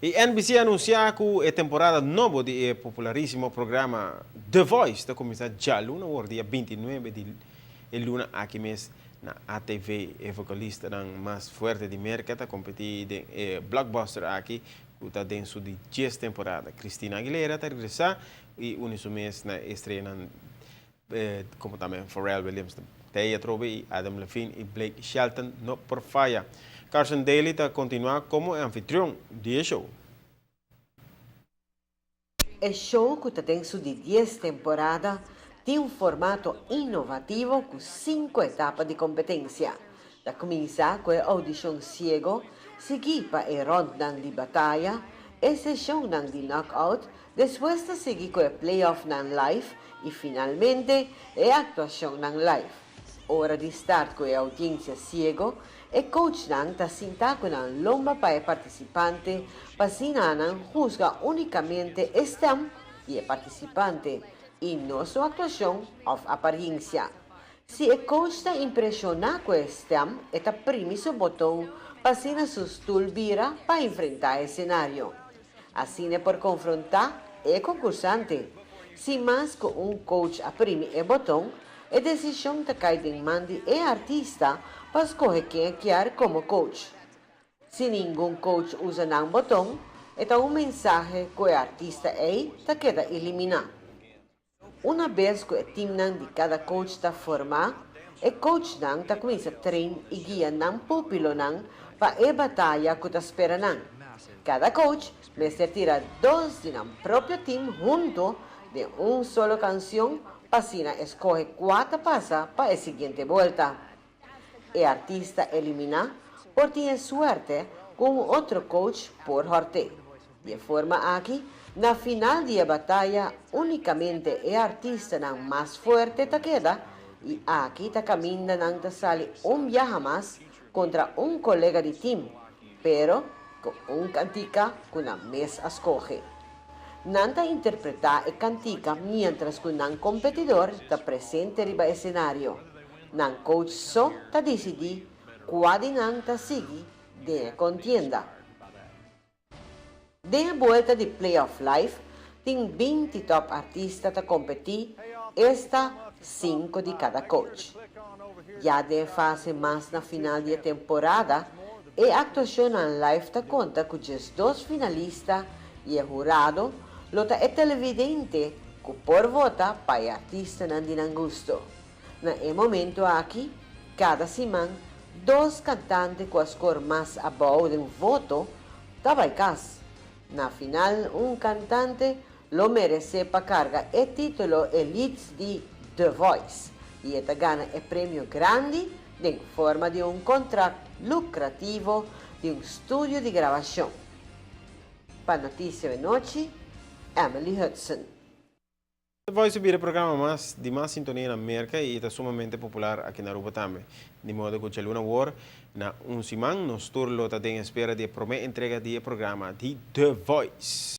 E NBC anuncia que a temporada nova do popularíssimo programa The Voice está começando já luna, o dia 29 de luna aqui mês na ATV. O vocalista mais forte de mercado está competindo de blockbuster aqui, que está dentro de 10 temporada. Cristina Aguilera está regressando e o mês na estreia como também Pharrell Williams, Taya Trove, Adam Levine e Blake Shelton no por falha. Carson Daly está continuando como anfitrião do show. O show, que tem de 10 temporadas, tem um formato inovativo com 5 etapas de competência. Da começa com a audição cego, seguir para a ronda de batalha, a sessão de knockout, depois de seguir com a playoff live e finalmente a atuação live. Hora de start com a audiência cego, e coach está sentado com a lomba para o participante, para juzga unicamente STEM e o participante, e não sua atuação ou aparência. Se o coach está impressionado com o STEM, está prime seu botão para seu stool vira para enfrentar o cenário. Assim é por confrontar o concursante. Se mais que coach aprime o botão, a decisão está cair em mão de artista para escolher quem quer como coach. Se nenhum coach usa um botão, então mensagem que o artista está queda eliminado. Uma vez que o time de cada coach está formado, o coach está começa a treinar e guia o pupilo para a batalha que está esperando. Cada coach vai tira 2 de um próprio time junto de uma só canção para escolher 4 passos para a seguinte volta. O artista elimina por ter suerte com outro coach por sorte. De forma aqui, na final da batalha, unicamente o artista mais forte queda e aqui caminha não sale viaja mais contra um colega de time, pero com cantica que a mesa escolhe. Nanta interpretar a cantica mientras que um competidor está presente no escenário. Nan coach só está decidir qual nanta sigue de contienda. De volta de Playoff Live, tem 20 top artistas a competir, esta 5 de cada coach. Já de fase mais na final da temporada, a atuação em live está conta com os 2 finalistas e o jurado, lota é televidente que por vota para o artista não de gosto. No momento aqui, cada semana, 2 cantantes com a score mais abaixo de voto, estava em casa. Na final, um cantante lo merece para carga o título Elite de The Voice e está ganha o prêmio grande em forma de um contrato lucrativo de um estúdio de gravação. Para Notícia de Noite, Emily Hudson. Vai subir o programa de mais sintonia na América e está sumamente popular aqui na Aruba também. De modo que a Luna War, na semana, nós turlo está em espera de a primeira entrega do programa de The Voice.